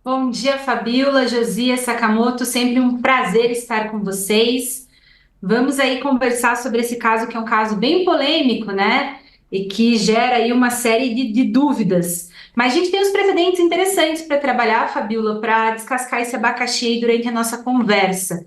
Bom dia, Fabiola, Josias, Sakamoto, sempre um prazer estar com vocês. Vamos aí conversar sobre esse caso que é um caso bem polêmico, né? E que gera aí uma série de dúvidas. Mas a gente tem uns precedentes interessantes para trabalhar, Fabiola, para descascar esse abacaxi aí durante a nossa conversa.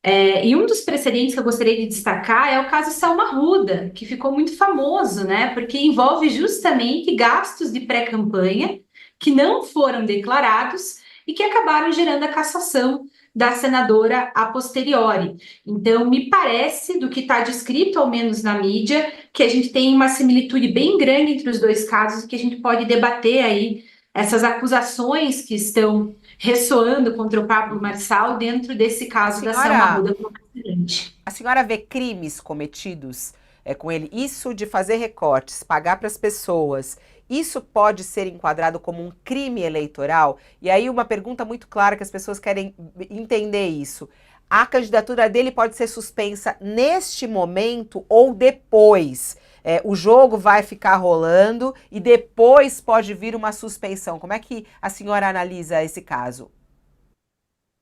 E um dos precedentes que eu gostaria de destacar é o caso Salma Ruda, que ficou muito famoso, né? Porque envolve justamente gastos de pré-campanha que não foram declarados e que acabaram gerando a cassação da senadora a posteriori. Então, me parece, do que está descrito, ao menos na mídia, que a gente tem uma similitude bem grande entre os dois casos, que a gente pode debater aí essas acusações que estão ressoando contra o Pablo Marçal dentro desse A caso da Selma senhora, Arruda como presidente. a senhora vê crimes cometidos com ele? Isso de fazer recortes, pagar para as pessoas, isso pode ser enquadrado como um crime eleitoral? E aí uma pergunta muito clara que as pessoas querem entender isso. A candidatura dele pode ser suspensa neste momento ou depois? O jogo vai ficar rolando e depois pode vir uma suspensão. Como é que a senhora analisa esse caso?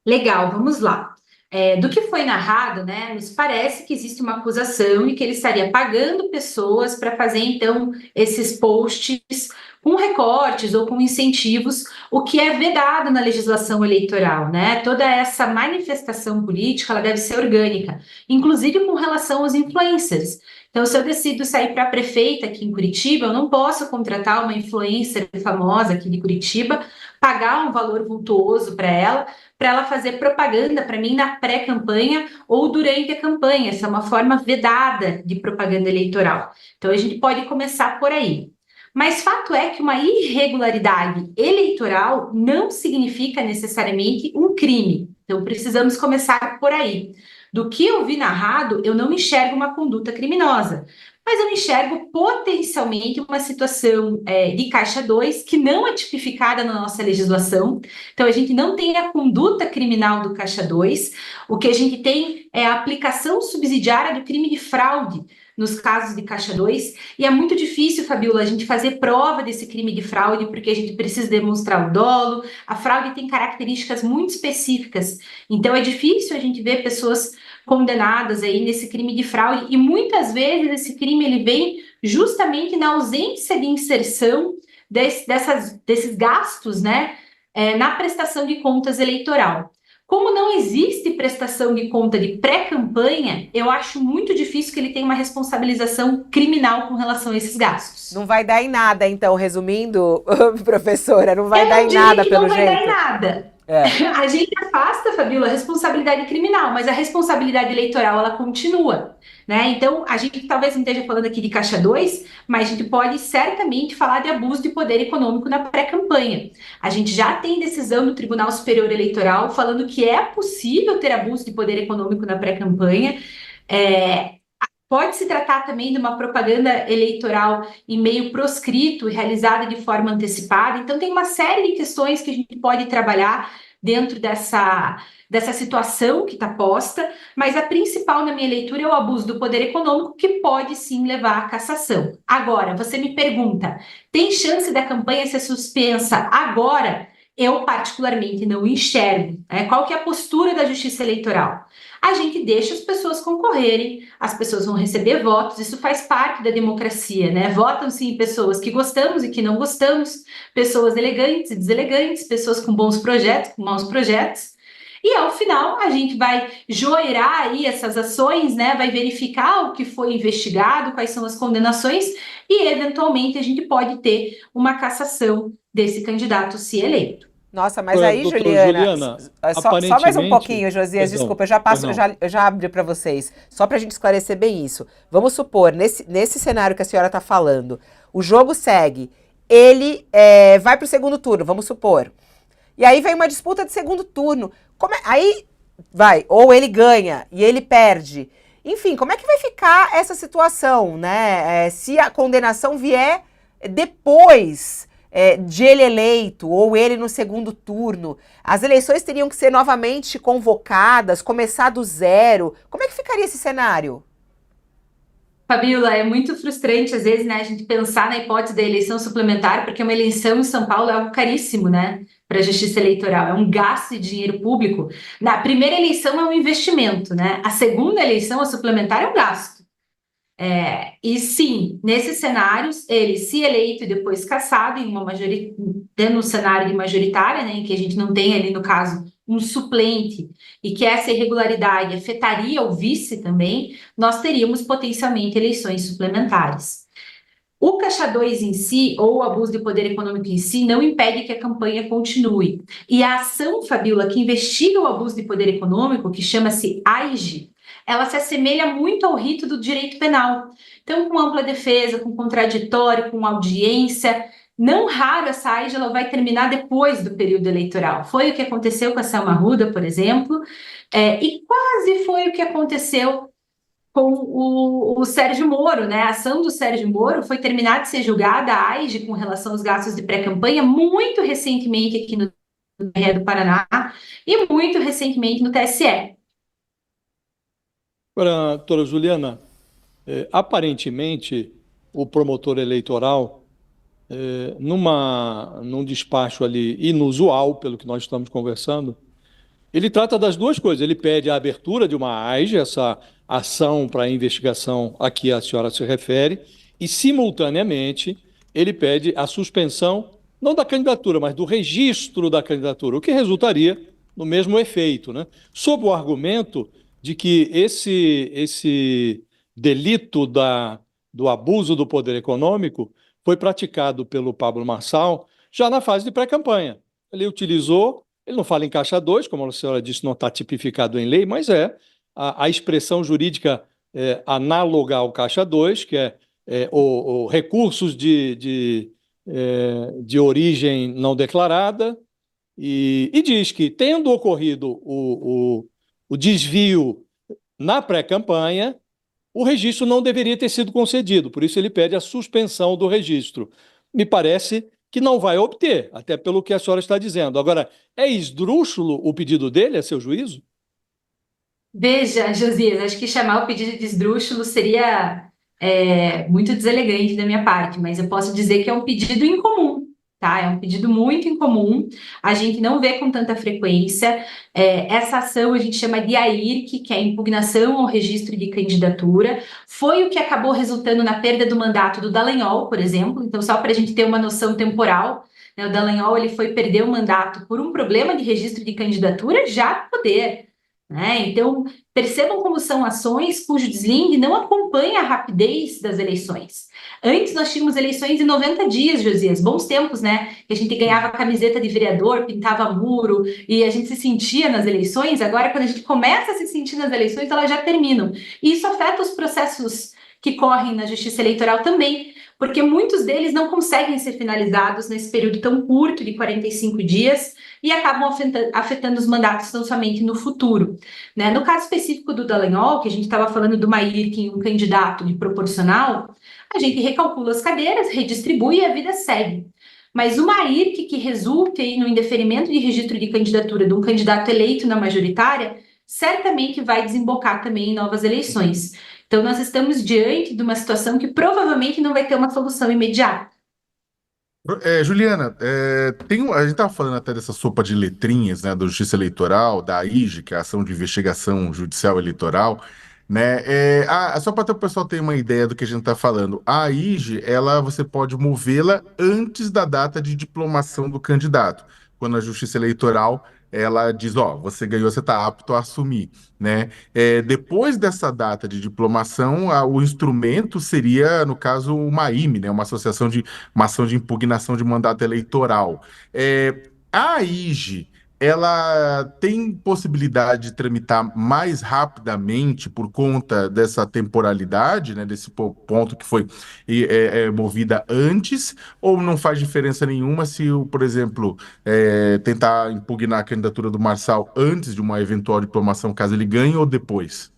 Legal, vamos lá. Do que foi narrado, né, nos parece que existe uma acusação e que ele estaria pagando pessoas para fazer, então, esses posts com recortes ou com incentivos, o que é vedado na legislação eleitoral, né? Toda essa manifestação política, ela deve ser orgânica, inclusive com relação aos influencers. Então, se eu decido sair para prefeita aqui em Curitiba, eu não posso contratar uma influencer famosa aqui de Curitiba, pagar um valor vultuoso para ela fazer propaganda para mim na pré-campanha ou durante a campanha. Essa é uma forma vedada de propaganda eleitoral. Então a gente pode começar por aí. Mas fato é que uma irregularidade eleitoral não significa necessariamente um crime. Então precisamos começar por aí. Do que eu vi narrado, eu não enxergo uma conduta criminosa, mas eu enxergo potencialmente uma situação de caixa 2 que não é tipificada na nossa legislação. Então, a gente não tem a conduta criminal do Caixa 2, o que a gente tem é a aplicação subsidiária do crime de fraude nos casos de Caixa 2, e é muito difícil, Fabiola, a gente fazer prova desse crime de fraude, porque a gente precisa demonstrar o dolo, a fraude tem características muito específicas, então é difícil a gente ver pessoas condenadas aí nesse crime de fraude, e muitas vezes esse crime ele vem justamente na ausência de inserção desses gastos, né, na prestação de contas eleitoral. Como não existe prestação de conta de pré-campanha, eu acho muito difícil que ele tenha uma responsabilização criminal com relação a esses gastos. Não vai dar em nada, então, resumindo, professora, não vai Eu dar não em diria nada que pelo não vai dar em jeito. nada. É. A gente afasta, Fabíola, a responsabilidade criminal, mas a responsabilidade eleitoral ela continua, né? Então, a gente talvez não esteja falando aqui de Caixa 2, mas a gente pode certamente falar de abuso de poder econômico na pré-campanha. A gente já tem decisão do Tribunal Superior Eleitoral falando que é possível ter abuso de poder econômico na pré-campanha. É, Pode se tratar também de uma propaganda eleitoral em meio proscrito, realizada de forma antecipada. Então, tem uma série de questões que a gente pode trabalhar dentro dessa situação que está posta, mas a principal na minha leitura é o abuso do poder econômico, que pode sim levar à cassação. Agora, você me pergunta: tem chance da campanha ser suspensa agora? Eu, particularmente, não enxergo, né? Qual que é a postura da Justiça Eleitoral? A gente deixa as pessoas concorrerem, as pessoas vão receber votos, isso faz parte da democracia, né? Votam sim pessoas que gostamos e que não gostamos, pessoas elegantes e deselegantes, pessoas com bons projetos, com maus projetos. E ao final a gente vai joirar aí essas ações, né? Vai verificar o que foi investigado, quais são as condenações, e eventualmente a gente pode ter uma cassação desse candidato se eleito. Nossa, mas Doutora, aí, doutora Juliana, Juliana, só mais um aparentemente, pouquinho, Josias, perdão, desculpa, eu já passo, perdão. eu já abro para vocês, só para a gente esclarecer bem isso. Vamos supor, nesse cenário que a senhora está falando, o jogo segue, ele vai para o segundo turno, vamos supor. E aí vem uma disputa de segundo turno. Aí vai, ou ele ganha e ele perde. Enfim, como é que vai ficar essa situação, né? Se a condenação vier depois de ele eleito ou ele no segundo turno, as eleições teriam que ser novamente convocadas, começar do zero. Como é que ficaria esse cenário? Fabíola, é muito frustrante às vezes, né, a gente pensar na hipótese da eleição suplementar, porque uma eleição em São Paulo é algo caríssimo, né? para a Justiça Eleitoral, é um gasto de dinheiro público. Na primeira eleição é um investimento, né? A segunda eleição, a suplementar, é um gasto. E sim, nesses cenários, ele, se eleito e depois cassado, tendo um cenário de majoritária, né, em que a gente não tem ali, no caso, um suplente, e que essa irregularidade afetaria o vice também, nós teríamos potencialmente eleições suplementares. O Caixa 2 em si, ou o abuso de poder econômico em si, não impede que a campanha continue. E a ação, Fabiola, que investiga o abuso de poder econômico, que chama-se AIGE, ela se assemelha muito ao rito do direito penal. Então, com ampla defesa, com contraditório, com audiência, não raro essa AIGE ela vai terminar depois do período eleitoral. Foi o que aconteceu com a Selma Arruda, por exemplo, e quase foi o que aconteceu com o Sérgio Moro, né? A ação do Sérgio Moro foi terminar de ser julgada, a AIGE, com relação aos gastos de pré-campanha, muito recentemente aqui no TRE do Paraná e muito recentemente no TSE. Agora, doutora Juliana, aparentemente o promotor eleitoral, num despacho ali inusual, pelo que nós estamos conversando, ele trata das duas coisas. Ele pede a abertura de uma AIGE, essa ação para investigação a que a senhora se refere, e, simultaneamente, ele pede a suspensão, não da candidatura, mas do registro da candidatura, o que resultaria no mesmo efeito, né? Sob o argumento de que esse delito do abuso do poder econômico foi praticado pelo Pablo Marçal já na fase de pré-campanha. Ele utilizou. Ele não fala em Caixa 2, como a senhora disse, não está tipificado em lei, mas a expressão jurídica análoga ao Caixa 2, que o recursos de origem não declarada, e diz que, tendo ocorrido o desvio na pré-campanha, o registro não deveria ter sido concedido, por isso ele pede a suspensão do registro. Me parece que não vai obter, até pelo que a senhora está dizendo. Agora, é esdrúxulo o pedido dele, a seu juízo? Veja, Josias, acho que chamar o pedido de esdrúxulo seria muito deselegante da minha parte, mas eu posso dizer que é um pedido incomum, tá? É um pedido muito incomum, a gente não vê com tanta frequência. Essa ação a gente chama de AIRC, que é a impugnação ao registro de candidatura, foi o que acabou resultando na perda do mandato do Dallagnol, por exemplo. Então, só para a gente ter uma noção temporal, né, o Dallagnol ele foi perder o mandato por um problema de registro de candidatura já no poder. Né? Então, percebam como são ações cujo deslinde não acompanha a rapidez das eleições. Antes nós tínhamos eleições em 90 dias, Josias, bons tempos, né? Que a gente ganhava camiseta de vereador, pintava muro e a gente se sentia nas eleições. Agora, quando a gente começa a se sentir nas eleições, elas já terminam. E isso afeta os processos que correm na Justiça Eleitoral também, porque muitos deles não conseguem ser finalizados nesse período tão curto de 45 dias e acabam afetando os mandatos tão somente no futuro. Né? No caso específico do Dallagnol, que a gente estava falando do Maírc em um candidato de proporcional, a gente recalcula as cadeiras, redistribui e a vida segue. Mas uma AIRC que resulte aí no indeferimento de registro de candidatura de um candidato eleito na majoritária, certamente vai desembocar também em novas eleições. Então, nós estamos diante de uma situação que provavelmente não vai ter uma solução imediata. Juliana, a gente estava falando até dessa sopa de letrinhas, né, da Justiça Eleitoral, da AIGE, que é a Ação de Investigação Judicial Eleitoral, né? Só para o pessoal ter uma ideia do que a gente está falando, a AIGE, você pode movê-la antes da data de diplomação do candidato, quando a Justiça Eleitoral ela diz, ó, você ganhou, você está apto a assumir, né? Depois dessa data de diplomação, o instrumento seria, no caso, uma IME, né? Uma ação de impugnação de mandato eleitoral. A AIGE, ela tem possibilidade de tramitar mais rapidamente por conta dessa temporalidade, né, desse ponto que foi movida antes, ou não faz diferença nenhuma se, por exemplo, tentar impugnar a candidatura do Marçal antes de uma eventual diplomação, caso ele ganhe, ou depois?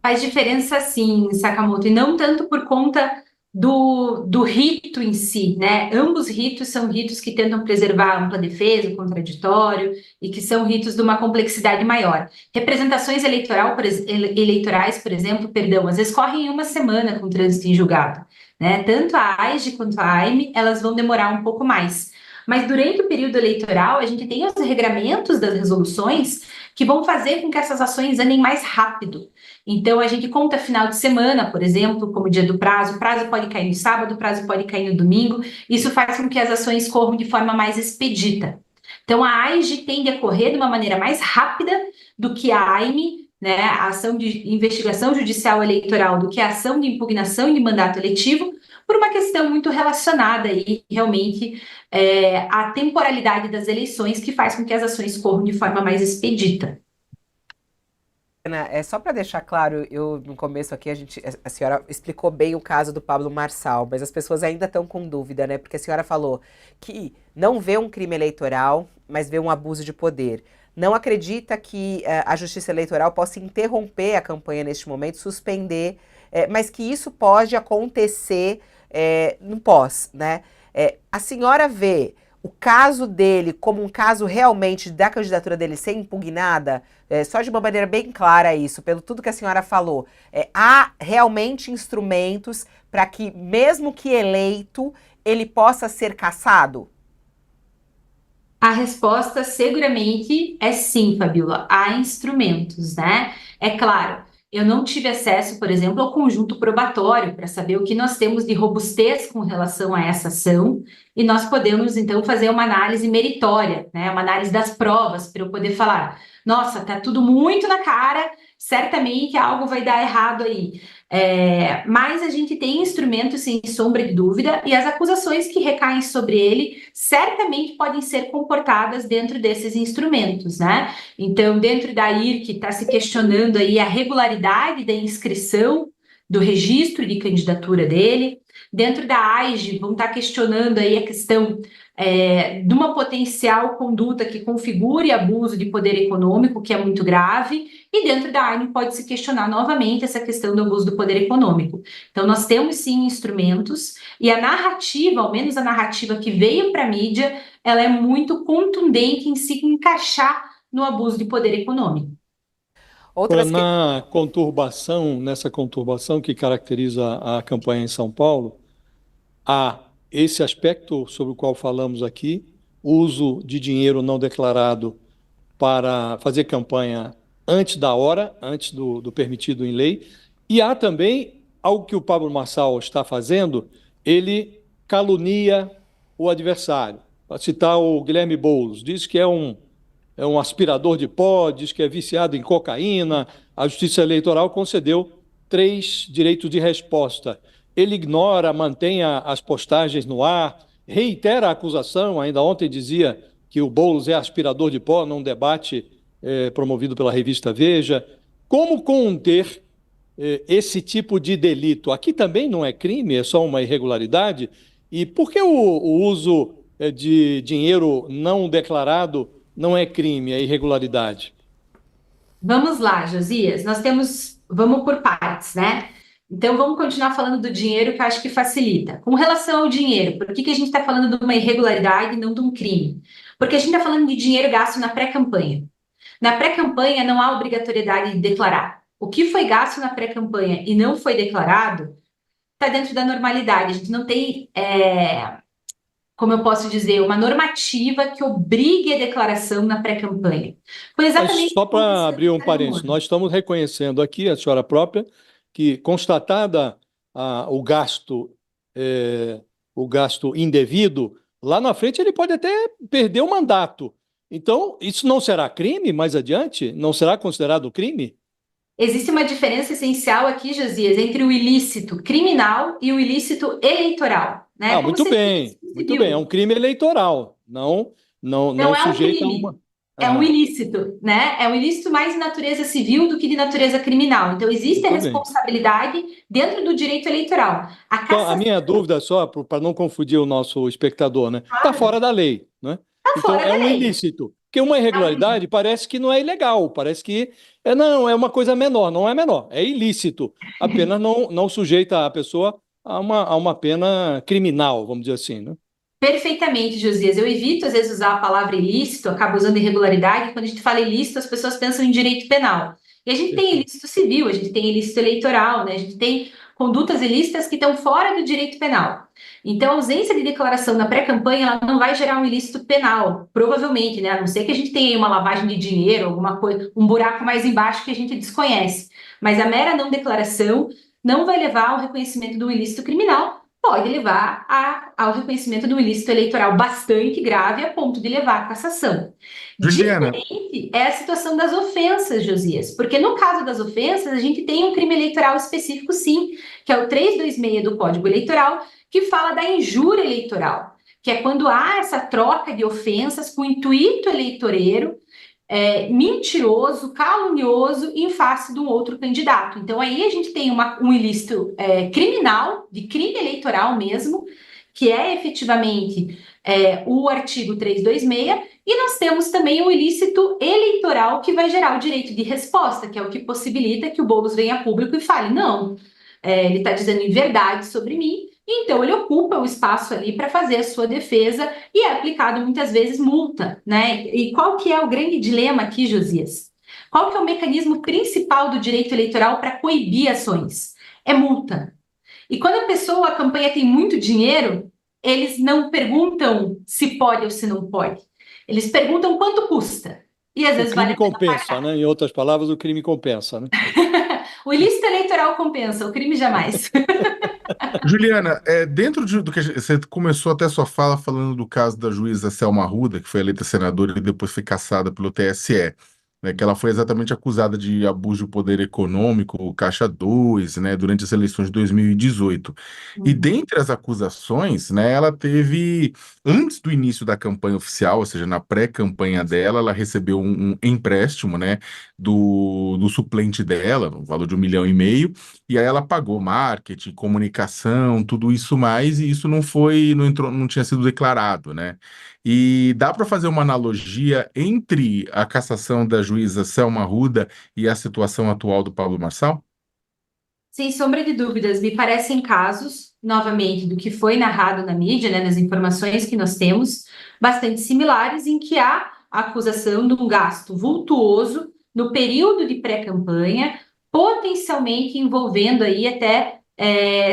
Faz diferença sim, Sakamoto, e não tanto por conta do rito em si, né? Ambos ritos são ritos que tentam preservar a ampla defesa, o contraditório, e que são ritos de uma complexidade maior. Representações eleitorais, por exemplo, perdão, às vezes correm em uma semana com trânsito em julgado, né? Tanto a AIGE quanto a AIME, elas vão demorar um pouco mais. Mas durante o período eleitoral, a gente tem os regramentos das resoluções que vão fazer com que essas ações andem mais rápido. Então, a gente conta final de semana, por exemplo, como dia do prazo, o prazo pode cair no sábado, o prazo pode cair no domingo, isso faz com que as ações corram de forma mais expedita. Então, a AIGE tende a correr de uma maneira mais rápida do que a AIME, né, a ação de investigação judicial eleitoral, do que a ação de impugnação de mandato eletivo, por uma questão muito relacionada aí, realmente, à temporalidade das eleições, que faz com que as ações corram de forma mais expedita. Ana, é só para deixar claro, eu no começo aqui a senhora explicou bem o caso do Pablo Marçal, mas as pessoas ainda estão com dúvida, né? Porque a senhora falou que não vê um crime eleitoral, mas vê um abuso de poder. Não acredita que a Justiça Eleitoral possa interromper a campanha neste momento, suspender, mas que isso pode acontecer no pós, né? A senhora vê o caso dele como um caso realmente da candidatura dele ser impugnada, só de uma maneira bem clara isso, pelo tudo que a senhora falou, há realmente instrumentos para que, mesmo que eleito, ele possa ser cassado? A resposta seguramente é sim, Fabiola. Há instrumentos, né? É claro, eu não tive acesso, por exemplo, ao conjunto probatório para saber o que nós temos de robustez com relação a essa ação, e nós podemos então fazer uma análise meritória, né? Uma análise das provas para eu poder falar, nossa, tá tudo muito na cara, certamente algo vai dar errado aí. Mas a gente tem instrumentos, sem sombra de dúvida, e as acusações que recaem sobre ele certamente podem ser comportadas dentro desses instrumentos, né? Então, dentro da IRC está se questionando aí a regularidade da inscrição do registro de candidatura dele. Dentro da AIGE vão estar questionando aí a questão de uma potencial conduta que configure abuso de poder econômico, que é muito grave, e dentro da AIME pode-se questionar novamente essa questão do abuso do poder econômico. Então, nós temos sim instrumentos, e a narrativa, ao menos a narrativa que veio para a mídia, ela é muito contundente em se encaixar no abuso de poder econômico. Agora, nessa conturbação que caracteriza a campanha em São Paulo, há esse aspecto sobre o qual falamos aqui, uso de dinheiro não declarado para fazer campanha antes da hora, antes do permitido em lei, e há também algo que o Pablo Marçal está fazendo, ele calunia o adversário. Para citar o Guilherme Boulos, diz que é um aspirador de pó, diz que é viciado em cocaína. A Justiça Eleitoral concedeu 3 direitos de resposta. Ele ignora, mantém as postagens no ar, reitera a acusação, ainda ontem dizia que o Boulos é aspirador de pó num debate promovido pela revista Veja. Como conter esse tipo de delito? Aqui também não é crime, é só uma irregularidade. E por que o uso de dinheiro não declarado não é crime, é irregularidade? Vamos lá, Josias, vamos por partes, né? Então, vamos continuar falando do dinheiro, que eu acho que facilita. Com relação ao dinheiro, por que a gente está falando de uma irregularidade e não de um crime? Porque a gente está falando de dinheiro gasto na pré-campanha. Na pré-campanha não há obrigatoriedade de declarar. O que foi gasto na pré-campanha e não foi declarado está dentro da normalidade. A gente não tem, como eu posso dizer, uma normativa que obrigue a declaração na pré-campanha. Foi exatamente. Mas só para abrir um parênteses, nós estamos reconhecendo aqui, a senhora própria, que constatada o gasto indevido, lá na frente ele pode até perder o mandato. Então, isso não será crime mais adiante? Não será considerado crime? Existe uma diferença essencial aqui, Josias, entre o ilícito criminal e o ilícito eleitoral, né? Muito bem, muito bem. É um crime eleitoral, não é sujeito um crime. a uma... É um ilícito, né? É um ilícito mais de natureza civil do que de natureza criminal. Então, existe a responsabilidade dentro do direito eleitoral. Então, a minha dúvida, só para não confundir o nosso espectador, né? Está fora da lei, né? Então, é um ilícito. Porque uma irregularidade parece que não é ilegal, parece que é uma coisa menor, não é menor, é ilícito. Apenas não sujeita a pessoa a uma pena criminal, vamos dizer assim, né? Perfeitamente, Josias. Eu evito, às vezes, usar a palavra ilícito, acabo usando irregularidade. Quando a gente fala ilícito, as pessoas pensam em direito penal. E a gente tem ilícito civil, a gente tem ilícito eleitoral, né? A gente tem condutas ilícitas que estão fora do direito penal. Então, a ausência de declaração na pré-campanha, ela não vai gerar um ilícito penal, provavelmente, né? A não ser que a gente tenha uma lavagem de dinheiro, alguma coisa, um buraco mais embaixo que a gente desconhece. Mas a mera não declaração não vai levar ao reconhecimento do ilícito criminal, pode levar ao reconhecimento de um ilícito eleitoral bastante grave a ponto de levar à cassação. Juliana, Diferente é a situação das ofensas, Josias, porque no caso das ofensas, a gente tem um crime eleitoral específico, sim, que é o 326 do Código Eleitoral, que fala da injúria eleitoral, que é quando há essa troca de ofensas com intuito eleitoreiro, mentiroso, calunioso em face de um outro candidato. Então, aí a gente tem um ilícito criminal, de crime eleitoral mesmo, que é efetivamente o artigo 326, e nós temos também o ilícito eleitoral que vai gerar o direito de resposta, que é o que possibilita que o Boulos venha a público e fale, não, ele está dizendo inverdade sobre mim, então ele ocupa o espaço ali para fazer a sua defesa e é aplicado muitas vezes multa, né? E qual que é o grande dilema aqui, Josias? Qual que é o mecanismo principal do direito eleitoral para coibir ações? É multa. E quando a campanha tem muito dinheiro, eles não perguntam se pode ou se não pode. Eles perguntam quanto custa. E às O vezes vale crime a pena compensa, pagar. né? Em outras palavras, o crime compensa, né? O ilícito eleitoral compensa, o crime jamais. Juliana, dentro do que você começou até sua fala falando do caso da juíza Selma Arruda, que foi eleita senadora e depois foi cassada pelo TSE, né, que ela foi exatamente acusada de abuso de poder econômico, Caixa 2, né, durante as eleições de 2018. E dentre as acusações, né, ela teve, antes do início da campanha oficial, ou seja, na pré-campanha dela, ela recebeu um empréstimo, né, do suplente dela, no valor de 1,5 milhão, e aí ela pagou marketing, comunicação, tudo isso mais, e isso não foi, não entrou, não tinha sido declarado, né? E dá para fazer uma analogia entre a cassação da juíza Selma Arruda e a situação atual do Pablo Marçal? Sem sombra de dúvidas, me parecem casos, novamente, do que foi narrado na mídia, né, nas informações que nós temos, bastante similares, em que há a acusação de um gasto vultuoso no período de pré-campanha, potencialmente envolvendo aí até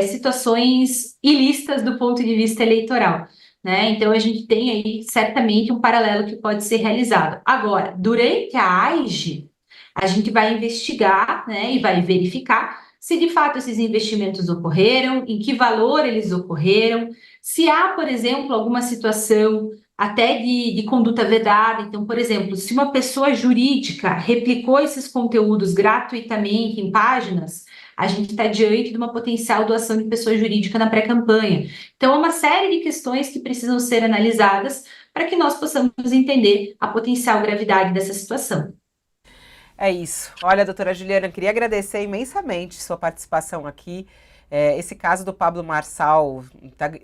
situações ilícitas do ponto de vista eleitoral. Né? Então, a gente tem aí certamente um paralelo que pode ser realizado. Agora, durante a AIGE, a gente vai investigar, né, e vai verificar se de fato esses investimentos ocorreram, em que valor eles ocorreram, se há, por exemplo, alguma situação até de conduta vedada. Então, por exemplo, se uma pessoa jurídica replicou esses conteúdos gratuitamente em páginas, a gente está diante de uma potencial doação de pessoa jurídica na pré-campanha. Então, é uma série de questões que precisam ser analisadas para que nós possamos entender a potencial gravidade dessa situação. É isso. Olha, doutora Juliana, eu queria agradecer imensamente sua participação aqui. Esse caso do Pablo Marçal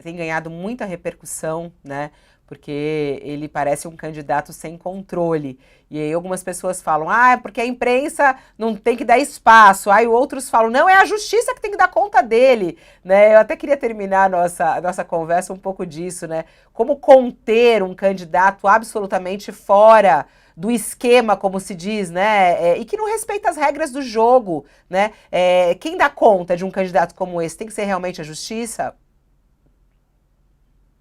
tem ganhado muita repercussão, né? Porque ele parece um candidato sem controle. E aí algumas pessoas falam, é porque a imprensa não tem que dar espaço. Aí outros falam, não, é a justiça que tem que dar conta dele. Né? Eu até queria terminar a nossa conversa um pouco disso, né? Como conter um candidato absolutamente fora do esquema, como se diz, né? E que não respeita as regras do jogo, né? Quem dá conta de um candidato como esse? Tem que ser realmente a justiça?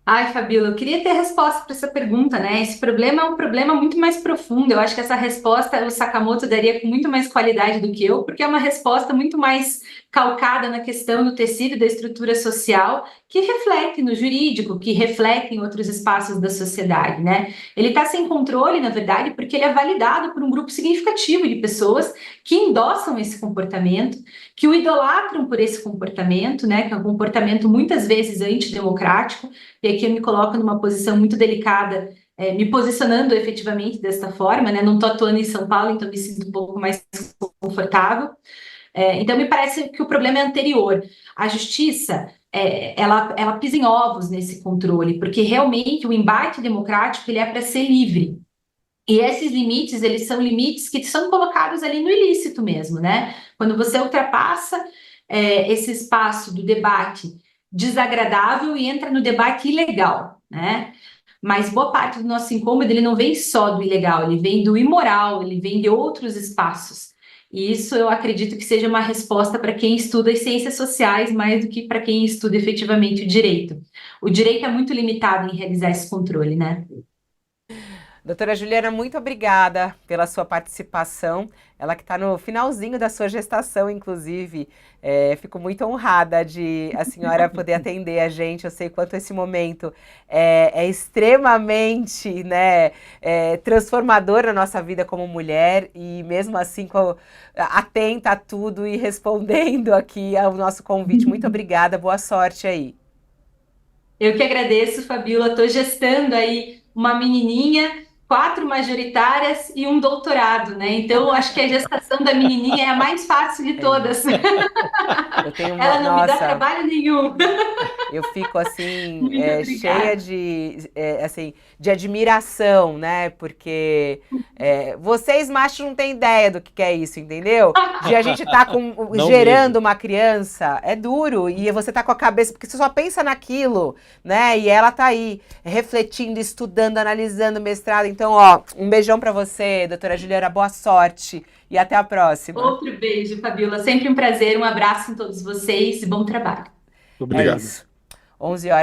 Ai, Fabíola, eu queria ter resposta para essa pergunta, né? Esse problema é um problema muito mais profundo. Eu acho que essa resposta o Sakamoto daria com muito mais qualidade do que eu, porque é uma resposta muito mais calcada na questão do tecido da estrutura social, que reflete no jurídico, que reflete em outros espaços da sociedade, né? Ele está sem controle, na verdade, porque ele é validado por um grupo significativo de pessoas que endossam esse comportamento, que o idolatram por esse comportamento, né? Que é um comportamento muitas vezes antidemocrático. E aqui eu me coloco numa posição muito delicada, me posicionando efetivamente desta forma, né? Não estou atuando em São Paulo, então me sinto um pouco mais confortável. Então, me parece que o problema é anterior. A justiça, ela pisa em ovos nesse controle, porque realmente o embate democrático ele é para ser livre. E esses limites, eles são limites que são colocados ali no ilícito mesmo, né? Quando você ultrapassa esse espaço do debate desagradável e entra no debate ilegal, né? Mas boa parte do nosso incômodo, ele não vem só do ilegal, ele vem do imoral, ele vem de outros espaços. E isso eu acredito que seja uma resposta para quem estuda as ciências sociais mais do que para quem estuda efetivamente o direito. O direito é muito limitado em realizar esse controle, né? Doutora Juliana, muito obrigada pela sua participação. Ela que está no finalzinho da sua gestação, inclusive. Fico muito honrada de a senhora poder atender a gente. Eu sei quanto esse momento é extremamente, né, transformador na nossa vida como mulher e mesmo assim atenta a tudo e respondendo aqui ao nosso convite. Muito obrigada, boa sorte aí. Eu que agradeço, Fabiola. Estou gestando aí uma menininha, 4 majoritárias e um doutorado, né? Então, acho que a gestação da menininha é a mais fácil de É isso. todas. Eu tenho Ela não me dá nossa, trabalho nenhum. eu fico assim, Muito cheia obrigada. de admiração, né? Porque vocês machos não têm ideia do que é isso, entendeu? De a gente tá Não gerando mesmo. uma criança, é duro, e você tá com a cabeça, porque você só pensa naquilo, né? E ela tá aí, refletindo, estudando, analisando mestrado. Então, ó, um beijão pra você, doutora Juliana, boa sorte e até a próxima. Outro beijo, Fabiola. Sempre um prazer. Um abraço em todos vocês e bom trabalho. Muito É obrigado. isso. 11 horas.